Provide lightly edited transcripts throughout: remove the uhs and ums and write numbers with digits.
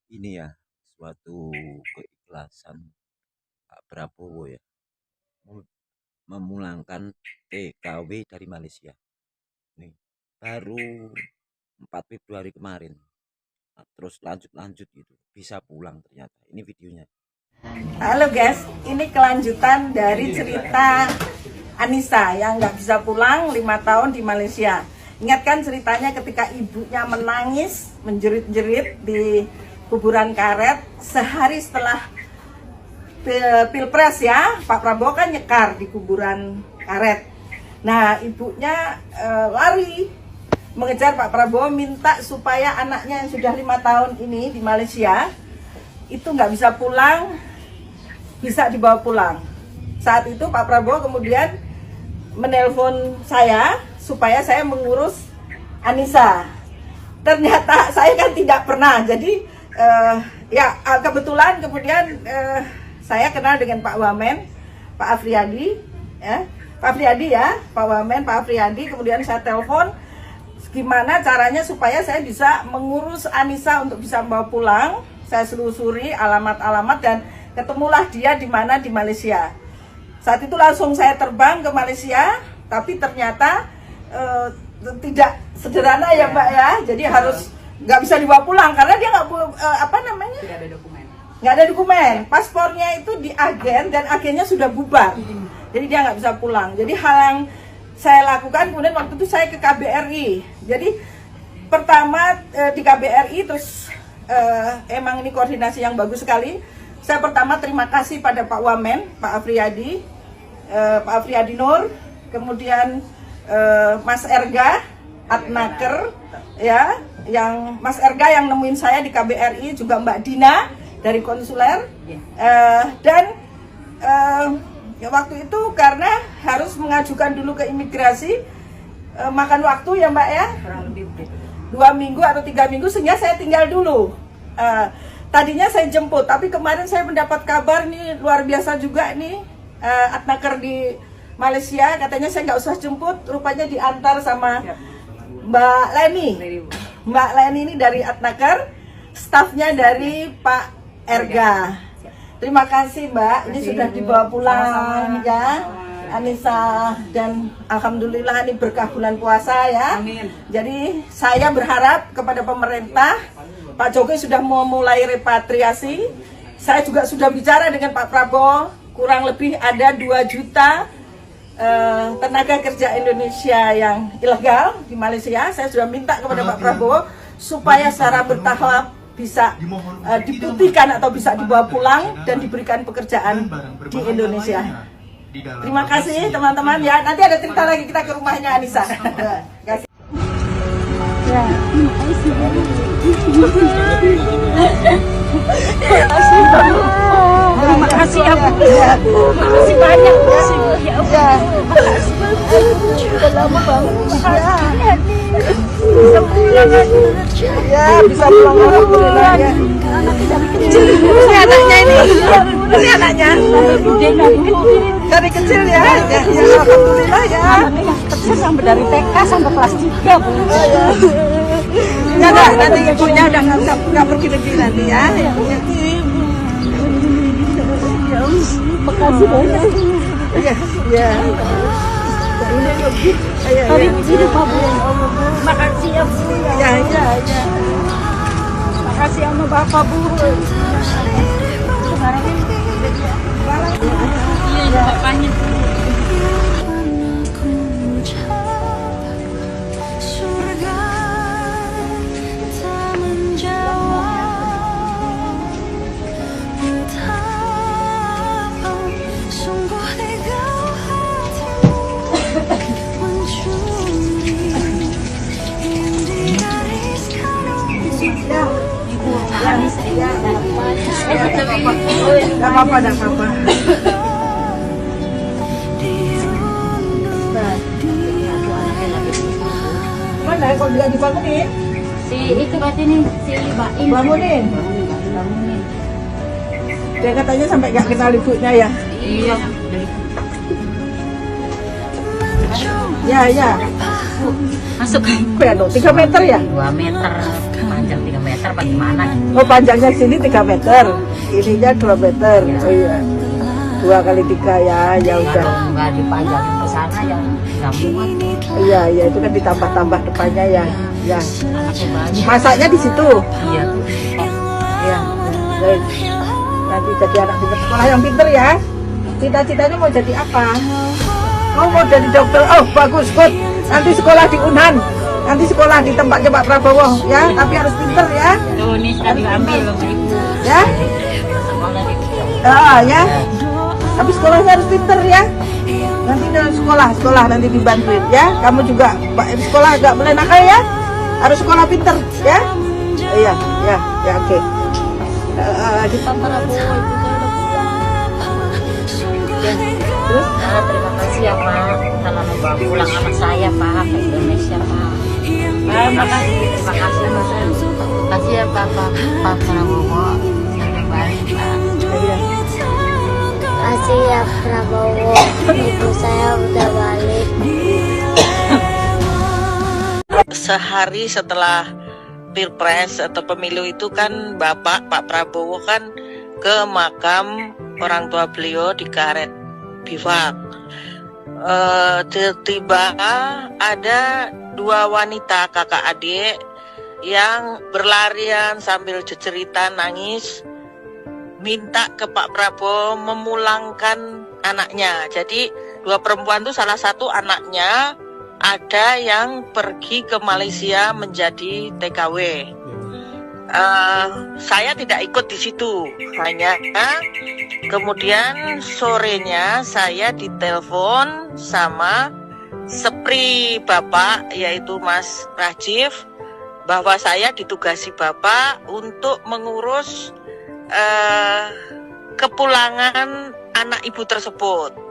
ini ya suatu keikhlasan Pak Prabowo ya memulangkan TKW dari Malaysia. Nih, baru 4 Februari kemarin. Nah, terus lanjut gitu. Bisa pulang ternyata. Ini videonya. Halo guys, ini kelanjutan dari cerita Anissa yang nggak bisa pulang 5 tahun di Malaysia. Ingatkan ceritanya ketika ibunya menangis, menjerit-jerit di kuburan karet sehari setelah Pilpres ya. Pak Prabowo kan nyekar di kuburan karet. Nah, ibunya lari mengejar Pak Prabowo, minta supaya anaknya yang sudah 5 tahun ini di Malaysia itu nggak bisa pulang, bisa dibawa pulang. Saat itu Pak Prabowo kemudian menelpon saya supaya saya mengurus Anissa. Ternyata saya kan tidak pernah, jadi ya kebetulan kemudian saya kenal dengan Pak Wamen, Pak Afriyadi, ya, Pak Afriyadi ya, Pak Wamen, Pak Afriyadi. Kemudian saya telepon gimana caranya supaya saya bisa mengurus Anissa untuk bisa membawa pulang. Saya selusuri alamat-alamat dan ketemulah dia di mana, di Malaysia. Saat itu langsung saya terbang ke Malaysia, tapi ternyata tidak sederhana ya Mbak ya. Jadi harus nggak bisa dibawa pulang karena dia nggak tidak ada dokumen. Nggak ada dokumen. Paspornya itu di agen dan agennya sudah bubar. Jadi dia nggak bisa pulang. Jadi hal yang saya lakukan kemudian waktu itu saya ke KBRI. Jadi pertama di KBRI terus emang ini koordinasi yang bagus sekali. Saya pertama terima kasih pada Pak Wamen, Pak Afriyadi, Pak Afriyadi Nur, kemudian Mas Erga Atnaker ya, yang Mas Erga yang nemuin saya di KBRI, juga Mbak Dina dari konsuler, dan ya waktu itu karena harus mengajukan dulu ke imigrasi, makan waktu ya Mbak ya, kurang lebih 2 minggu atau 3 minggu, sehingga saya tinggal dulu. Tadinya saya jemput, tapi kemarin saya mendapat kabar nih luar biasa juga nih, Atnaker di Malaysia katanya saya nggak usah jemput, rupanya diantar sama Mbak Leni. Mbak Leni ini dari Atnaker, stafnya dari Pak Erga. Terima kasih Mbak, ini sudah dibawa pulang ya Anissa, dan alhamdulillah ini berkah bulan puasa ya. Amin. Jadi saya berharap kepada pemerintah, Pak Jokowi sudah memulai repatriasi. Saya juga sudah bicara dengan Pak Prabowo, kurang lebih ada 2 juta tenaga kerja Indonesia yang ilegal di Malaysia. Saya sudah minta kepada Pak Prabowo supaya secara bertahap bisa diputihkan atau bisa dibawa pulang dan diberikan pekerjaan di Indonesia. Terima kasih teman-teman ya. Nanti ada cerita lagi kita ke rumahnya Anissa. Ya, terima kasih ya Bu. Terima kasih banyak Bu. Ya, udah lama banget. Bisa pulang ya, bisa pulang alhamdulillah ya. Ini anaknya ini. Ini anaknya. Dari kecil ya. Ya, alhamdulillah ya. Kecil sampai dari TK sampai kelas 3 Bu. Ya dah, nanti ibunya udah nggak pergi lagi nanti ya. Makasih banyak. Ya. Hari ini Pak Bu. Makasih ya Bu. Ya. Makasih sama Bapak Bu. Sekarang ini. Iya, bapaknya. Gak apa-apa. Mana kalau dia dibangunin? Si itu berarti nih, si Baim. Bangunin. Dia katanya sampai gak kenal ibunya ya? Iya. Ya. masuk Penuh 3 meter ya? 2 meter, panjang 3 meter bagaimana? Oh, panjangnya sini 3 meter, ininya 2 meter. Oh iya. 2 kali 3 ya, ya udah. Kalau nggak dipanjangin ke sana ya nggak muat. Iya, iya itu kan ditambah-tambah depannya ya. Ya. Anaknya banyak. Masaknya di situ. Iya. Iya. Baik. Nanti jadi anak pintar, sekolah yang pintar ya. Cita-citanya mau jadi apa? Oh, mau jadi dokter. Oh, bagus, good. Nanti sekolah di Unhan. Nanti sekolah di tempatnya Pak Prabowo ya, tapi harus pintar ya. Tuh ini sudah diambil sama ibu. Ya. Sekolah di Ah, ya. Tapi sekolahnya harus pintar ya. Nanti dalam sekolah nanti dibantuin ya. Kamu juga sekolah nggak boleh nakal ya. Harus sekolah pintar ya. Iya, ya, ya oke. Di Pak Prabowo itu terus terima kasih ya Pak, telah membawa pulang anak saya Pak ke Indonesia Pak. Terima kasih Mas. Terima kasih ya Pak Prabowo yang baik Pak. Kasih ya Prabowo, ibu saya udah balik. Sehari setelah Pilpres atau pemilu itu kan Bapak Pak Prabowo kan ke makam orang tua beliau di Karet Bifak. Tiba-tiba ada 2 wanita kakak adik yang berlarian sambil cerita nangis minta ke Pak Prabowo memulangkan anaknya. Jadi 2 perempuan itu salah satu anaknya ada yang pergi ke Malaysia menjadi TKW. Saya tidak ikut di situ, hanya kemudian sorenya saya ditelepon sama Sepri Bapak, yaitu Mas Rajif, bahwa saya ditugasi Bapak untuk mengurus kepulangan anak ibu tersebut.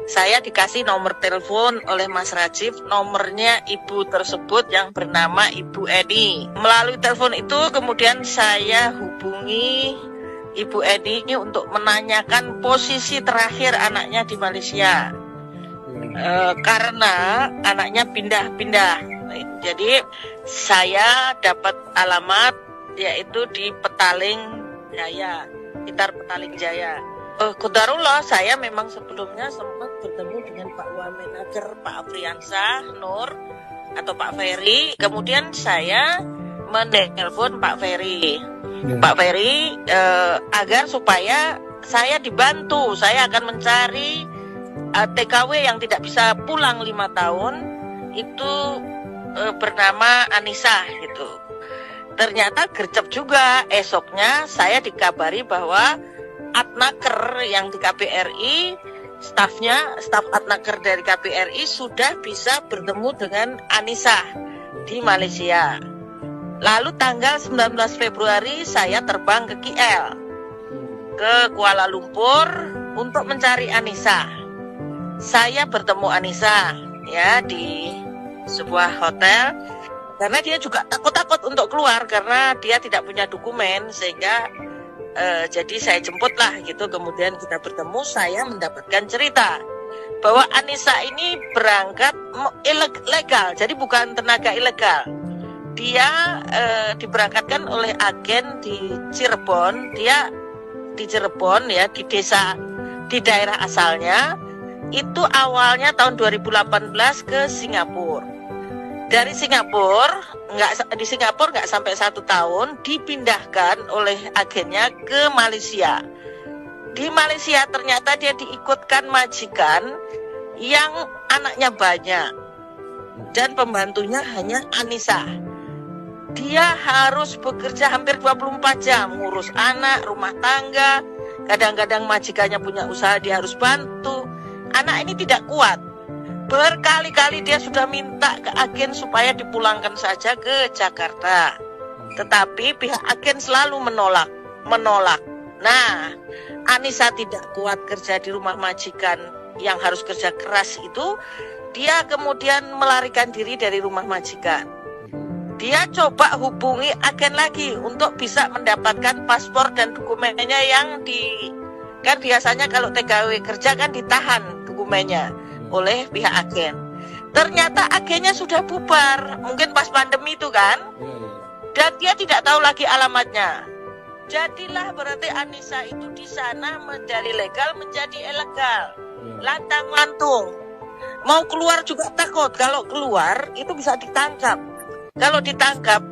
Saya dikasih nomor telepon oleh Mas Rajif, nomornya ibu tersebut yang bernama Ibu Eni. Melalui telepon itu kemudian saya hubungi Ibu Eni untuk menanyakan posisi terakhir anaknya di Malaysia. Karena anaknya pindah-pindah. Jadi saya dapat alamat yaitu di Petaling Jaya, sekitar Petaling Jaya. Qadarullah, saya memang sebelumnya sempat bertemu dengan Pak Wamenager, Pak Afriansah Nur atau Pak Ferry. Kemudian saya menelpon Pak Ferry. Pak Ferry agar supaya saya dibantu. Saya akan mencari TKW yang tidak bisa pulang 5 tahun itu bernama Anissa gitu. Ternyata gercep juga. Esoknya saya dikabari bahwa Adnaker yang di KBRI, staf Adnaker dari KBRI sudah bisa bertemu dengan Anissa di Malaysia. Lalu tanggal 19 Februari saya terbang ke KL, ke Kuala Lumpur untuk mencari Anissa. Saya bertemu Anissa ya di sebuah hotel karena dia juga takut-takut untuk keluar karena dia tidak punya dokumen, sehingga jadi saya jemputlah gitu. Kemudian kita bertemu, saya mendapatkan cerita bahwa Anissa ini berangkat legal, jadi bukan tenaga ilegal. Dia diberangkatkan oleh agen di Cirebon. Dia di Cirebon ya, di desa di daerah asalnya. Itu awalnya tahun 2018 ke Singapura. Dari Singapura nggak sampai 1 tahun dipindahkan oleh agennya ke Malaysia. Di Malaysia ternyata dia diikutkan majikan yang anaknya banyak dan pembantunya hanya Anissa. Dia harus bekerja hampir 24 jam ngurus anak, rumah tangga. Kadang-kadang majikannya punya usaha, dia harus bantu. Anak ini tidak kuat. Berkali-kali dia sudah minta ke agen supaya dipulangkan saja ke Jakarta. Tetapi pihak agen selalu menolak. Nah, Anissa tidak kuat kerja di rumah majikan yang harus kerja keras itu. Dia kemudian melarikan diri dari rumah majikan. Dia coba hubungi agen lagi untuk bisa mendapatkan paspor dan dokumennya yang kan biasanya kalau TKW kerja kan ditahan dokumennya oleh pihak agen. Ternyata agennya sudah bubar, mungkin pas pandemi itu kan. Dan dia tidak tahu lagi alamatnya. Jadilah berarti Anissa itu di sana dari legal menjadi ilegal. Lantang lantung. Mau keluar juga takut. Kalau keluar itu bisa ditangkap. Kalau ditangkap